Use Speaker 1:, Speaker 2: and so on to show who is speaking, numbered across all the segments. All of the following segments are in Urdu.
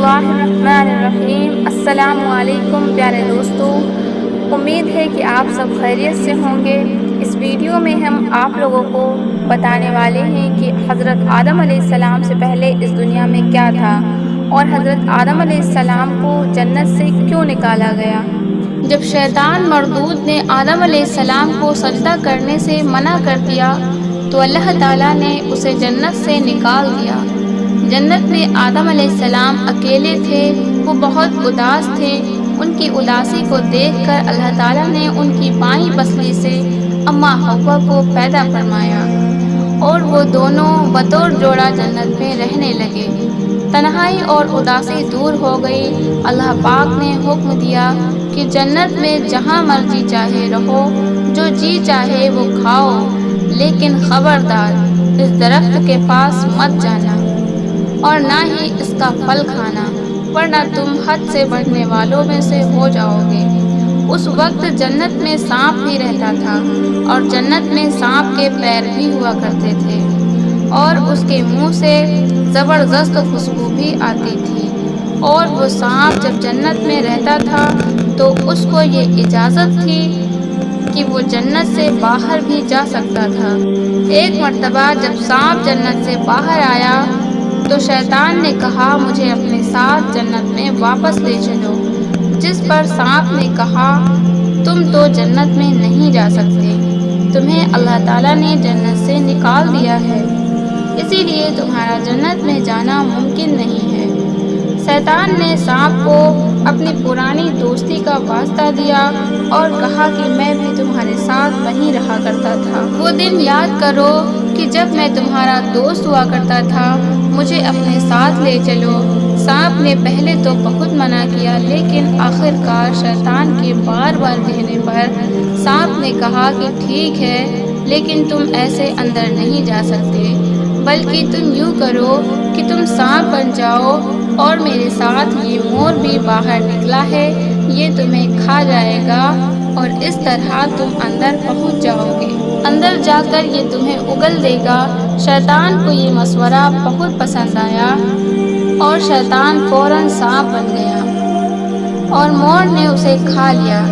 Speaker 1: اللہ الرحمن الرحیم۔ السلام علیکم پیارے دوستو، امید ہے کہ آپ سب خیریت سے ہوں گے۔ اس ویڈیو میں ہم آپ لوگوں کو بتانے والے ہیں کہ حضرت آدم علیہ السلام سے پہلے اس دنیا میں کیا تھا، اور حضرت آدم علیہ السلام کو جنت سے کیوں نکالا گیا۔ جب شیطان مردود نے آدم علیہ السلام کو سجدہ کرنے سے منع کر دیا تو اللہ تعالیٰ نے اسے جنت سے نکال دیا۔ جنت میں آدم علیہ السلام اکیلے تھے، وہ بہت اداس تھے۔ ان کی اداسی کو دیکھ کر اللہ تعالیٰ نے ان کی بائیں پسلی سے اماں حوا کو پیدا فرمایا، اور وہ دونوں بطور جوڑا جنت میں رہنے لگے۔ تنہائی اور اداسی دور ہو گئی۔ اللہ پاک نے حکم دیا کہ جنت میں جہاں مرضی چاہے رہو، جو جی چاہے وہ کھاؤ، لیکن خبردار اس درخت کے پاس مت جانا اور نہ ہی اس کا پھل کھانا، ورنہ تم حد سے بڑھنے والوں میں سے ہو جاؤ گے۔ اس وقت جنت میں سانپ بھی رہتا تھا، اور جنت میں سانپ کے پیر بھی ہوا کرتے تھے، اور اس کے منہ سے زبردست خوشبو بھی آتی تھی۔ اور وہ سانپ جب جنت میں رہتا تھا تو اس کو یہ اجازت تھی کہ وہ جنت سے باہر بھی جا سکتا تھا۔ ایک مرتبہ جب سانپ جنت سے باہر آیا تو شیطان نے کہا، مجھے اپنے ساتھ جنت میں واپس لے چلو۔ جس پر سانپ نے کہا، تم تو جنت میں نہیں جا سکتے، تمہیں اللہ تعالیٰ نے جنت سے نکال دیا ہے، اسی لیے تمہارا جنت میں جانا ممکن نہیں ہے۔ شیطان نے سانپ کو اپنی پرانی دوستی کا واسطہ دیا اور کہا کہ میں بھی تمہارے ساتھ وہیں رہا کرتا تھا۔ وہ دن یاد کرو کہ جب میں تمہارا دوست ہوا کرتا تھا، مجھے اپنے ساتھ لے چلو۔ سانپ نے پہلے تو بہت منع کیا، لیکن آخر کار شیطان کے بار بار کہنے پر سانپ نے کہا کہ ٹھیک ہے، لیکن تم ایسے اندر نہیں جا سکتے، بلکہ تم یوں کرو کہ تم سانپ بن جاؤ، اور میرے ساتھ یہ مور بھی باہر نکلا ہے، یہ تمہیں کھا جائے گا، اور اس طرح تم اندر پہنچ جاؤ گے۔ اندر جا کر یہ تمہیں اگل دے گا۔ شیطان کو یہ مشورہ بہت پسند آیا، اور شیطان فوراً سانپ بن گیا، اور مور نے اسے کھا لیا۔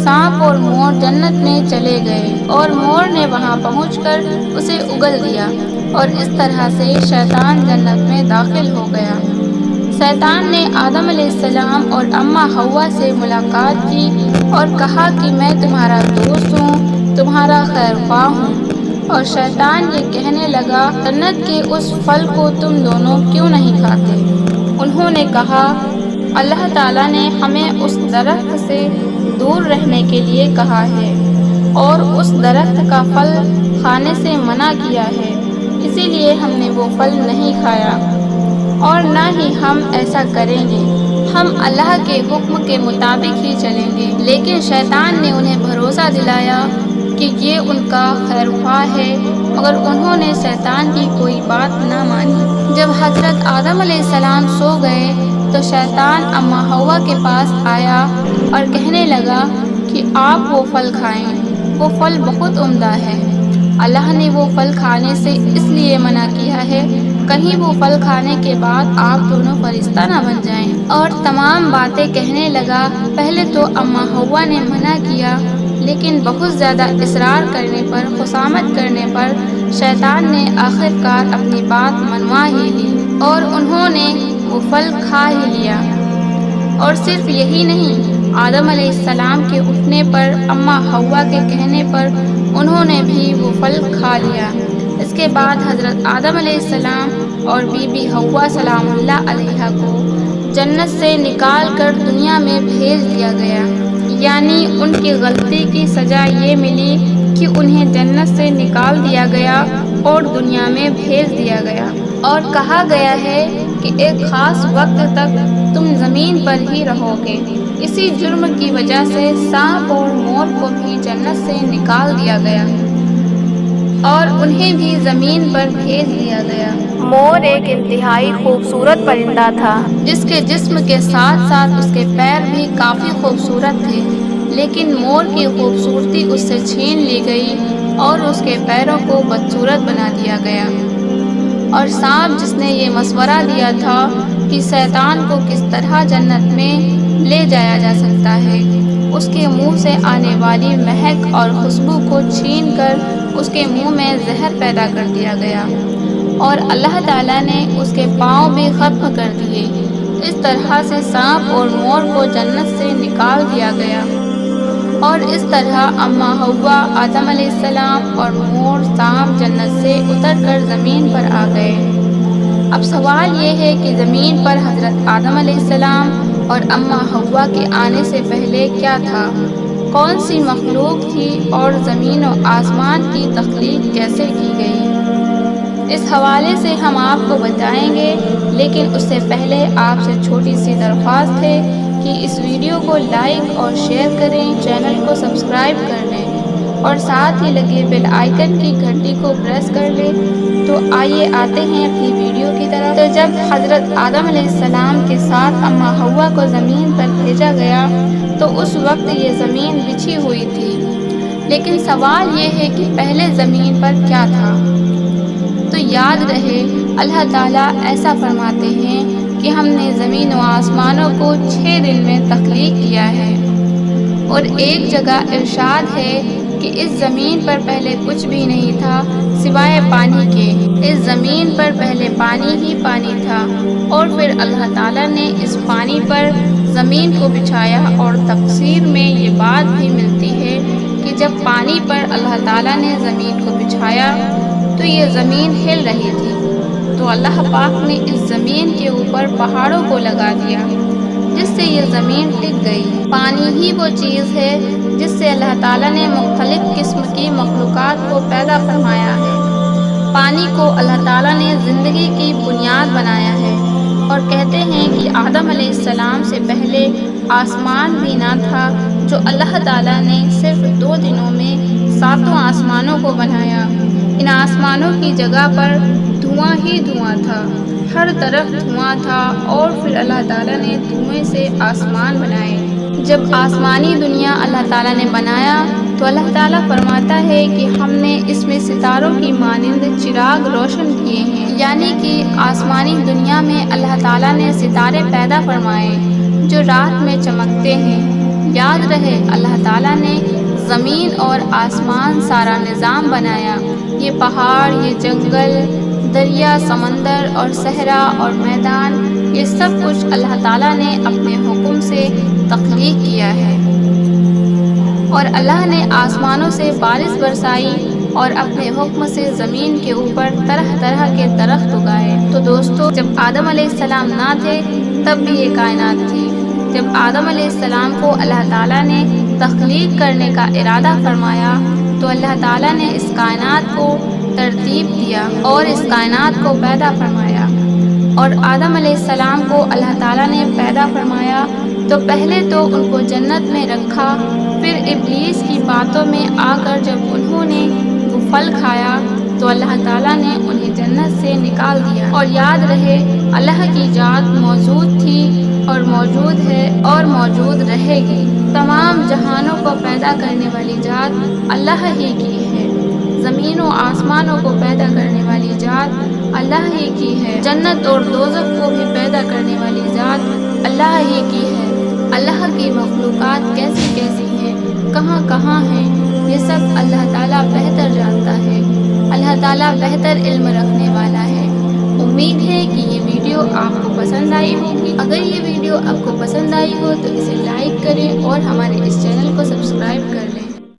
Speaker 1: سانپ اور مور جنت میں چلے گئے، اور مور نے وہاں پہنچ کر اسے اگل دیا، اور اس طرح سے شیطان جنت میں داخل ہو گیا۔ شیطان نے آدم علیہ السلام اور اماں حوا سے ملاقات کی اور کہا کہ میں تمہارا دوست ہوں، تمہارا خیر خواہ ہوں۔ اور شیطان یہ کہنے لگا، جنت کے اس پھل کو تم دونوں کیوں نہیں کھاتے؟ انہوں نے کہا، اللہ تعالیٰ نے ہمیں اس درخت سے دور رہنے کے لیے کہا ہے، اور اس درخت کا پھل کھانے سے منع کیا ہے، اسی لیے ہم نے وہ پھل نہیں کھایا، اور نہ ہی ہم ایسا کریں گے۔ ہم اللہ کے حکم کے مطابق ہی چلیں گے۔ لیکن شیطان نے انہیں بھروسہ دلایا کہ یہ ان کا خیر خواہ ہے، مگر انہوں نے شیطان کی کوئی بات نہ مانی۔ جب حضرت آدم علیہ السلام سو گئے تو شیطان اماں حوا کے پاس آیا اور کہنے لگا کہ آپ وہ پھل کھائیں، وہ پھل بہت عمدہ ہے۔ اللہ نے وہ پھل کھانے سے اس لیے منع کیا ہے، کہیں وہ پھل کھانے کے بعد آپ دونوں فرشتہ نہ بن جائیں۔ اور تمام باتیں کہنے لگا۔ پہلے تو اماں حوا نے منع کیا، لیکن بہت زیادہ اصرار کرنے پر، خصامت کرنے پر شیطان نے آخر کار اپنی بات منوا ہی لی، اور انہوں نے وہ پھل کھا ہی لیا۔ اور صرف یہی نہیں، آدم علیہ السلام کے اٹھنے پر، اماں حوا کے کہنے پر انہوں نے بھی وہ پھل کھا لیا۔ اس کے بعد حضرت آدم علیہ السلام اور بی بی حوا سلام اللہ علیہا کو جنت سے نکال کر دنیا میں بھیج دیا گیا، یعنی ان کی غلطی کی سزا یہ ملی کہ انہیں جنت سے نکال دیا گیا اور دنیا میں بھیج دیا گیا، اور کہا گیا ہے کہ ایک خاص وقت تک تم زمین پر ہی رہو گے۔ اسی جرم کی وجہ سے سانپ اور مور کو بھی جنت سے نکال دیا گیا، اور انہیں بھی زمین پر بھیج دیا گیا۔ مور ایک انتہائی خوبصورت پرندہ تھا، جس کے جسم کے ساتھ ساتھ اس کے پیر بھی کافی خوبصورت تھے، لیکن مور کی خوبصورتی اس سے چھین لی گئی اور اس کے پیروں کو بدصورت بنا دیا گیا۔ اور سانپ جس نے یہ مشورہ دیا تھا کہ شیطان کو کس طرح جنت میں لے جایا جا سکتا ہے۔ اس کے منہ سے آنے والی مہک اور خوشبو کو چھین کر اس کے منہ میں زہر پیدا کر دیا گیا اور اللہ تعالیٰ نے اس کے پاؤں بھی ختم کر دیے۔ اس طرح سے سانپ اور مور کو جنت سے نکال دیا گیا اور اس طرح اماں حوا، آدم علیہ السلام اور مور سانپ جنت سے اتر کر زمین پر آ گئے۔ اب سوال یہ ہے کہ زمین پر حضرت آدم علیہ السلام اور اماں حوا کے آنے سے پہلے کیا تھا؟ کون سی مخلوق تھی اور زمین و آسمان کی تخلیق کیسے کی گئی؟ اس حوالے سے ہم آپ کو بتائیں گے، لیکن اس سے پہلے آپ سے چھوٹی سی درخواست ہے کہ اس ویڈیو کو لائک اور شیئر کریں، چینل کو سبسکرائب کر لیں اور ساتھ ہی لگے بیل آئیکن کی گھنٹی کو پریس کر لیں۔ تو آئیے آتے ہیں اپنی ویڈیو کی طرف۔ تو جب حضرت آدم علیہ السلام کے ساتھ اماں حوا کو زمین پر بھیجا گیا تو اس وقت یہ زمین بچھی ہوئی تھی، لیکن سوال یہ ہے کہ پہلے زمین پر کیا تھا؟ تو یاد رہے اللہ تعالیٰ ایسا فرماتے ہیں کہ ہم نے زمین و آسمانوں کو 6 دن میں تخلیق کیا ہے، اور ایک جگہ ارشاد ہے کہ اس زمین پر پہلے کچھ بھی نہیں تھا سوائے پانی کے۔ اس زمین پر پہلے پانی ہی پانی تھا، اور پھر اللہ تعالیٰ نے اس پانی پر زمین کو بچھایا، اور تفسیر میں یہ بات بھی ملتی ہے کہ جب پانی پر اللہ تعالیٰ نے زمین کو بچھایا تو یہ زمین ہل رہی تھی، تو اللہ پاک نے اس زمین کے اوپر پہاڑوں کو لگا دیا جس سے یہ زمین ٹک گئی۔ پانی ہی وہ چیز ہے جس سے اللہ تعالیٰ نے مختلف قسم کی مخلوقات کو پیدا فرمایا ہے۔ پانی کو اللہ تعالیٰ نے زندگی کی بنیاد بنایا ہے، اور کہتے ہیں کہ آدم علیہ السلام سے پہلے آسمان بھی نہ تھا، جو اللہ تعالیٰ نے صرف 2 دنوں میں 7 آسمانوں کو بنایا۔ ان آسمانوں کی جگہ پر دھواں ہی دھواں تھا، ہر طرف دھواں تھا، اور پھر اللہ تعالیٰ نے دھوئیں سے آسمان بنائے۔ جب آسمانی دنیا اللہ تعالیٰ نے بنایا تو اللہ تعالیٰ فرماتا ہے کہ ہم نے اس میں ستاروں کی مانند چراغ روشن کیے ہیں، یعنی کہ آسمانی دنیا میں اللہ تعالیٰ نے ستارے پیدا فرمائے جو رات میں چمکتے ہیں۔ یاد رہے اللہ تعالیٰ نے زمین اور آسمان سارا نظام بنایا، یہ پہاڑ، یہ جنگل، دریا، سمندر اور صحرا اور میدان، یہ سب کچھ اللہ تعالیٰ نے اپنے حکم سے تخلیق کیا ہے۔ اور اللہ نے آسمانوں سے بارش برسائی اور اپنے حکم سے زمین کے اوپر طرح طرح کے درخت اگائے۔ تو دوستو، جب آدم علیہ السلام نہ تھے تب بھی یہ کائنات تھی۔ جب آدم علیہ السلام کو اللہ تعالیٰ نے تخلیق کرنے کا ارادہ فرمایا تو اللہ تعالیٰ نے اس کائنات کو ترتیب دیا اور اس کائنات کو پیدا فرمایا۔ اور آدم علیہ السلام کو اللہ تعالیٰ نے پیدا فرمایا تو پہلے تو ان کو جنت میں رکھا، پھر ابلیس کی باتوں میں آ کر جب انہوں نے وہ پھل کھایا تو اللہ تعالیٰ نے انہیں جنت سے نکال دیا۔ اور یاد رہے اللہ کی ذات موجود تھی اور موجود ہے اور موجود رہے گی۔ تمام جہانوں کو پیدا کرنے والی ذات اللہ ہی کی ہے، زمین و آسمانوں کو پیدا کرنے والی ذات اللہ ہی کی ہے، جنت اور دوزخ کو بھی پیدا کرنے والی ذات اللہ ہی کی ہے۔ اللہ کی مخلوقات کیسی کیسی ہیں، کہاں کہاں ہیں، یہ سب اللہ تعالیٰ بہتر جانتا ہے۔ اللہ تعالیٰ بہتر علم رکھنے والا ہے۔ امید ہے کہ یہ ویڈیو آپ کو پسند آئی ہوگی۔ اگر یہ ویڈیو آپ کو پسند آئی ہو تو اسے لائک کریں اور ہمارے اس چینل کو سبسکرائب کر لیں۔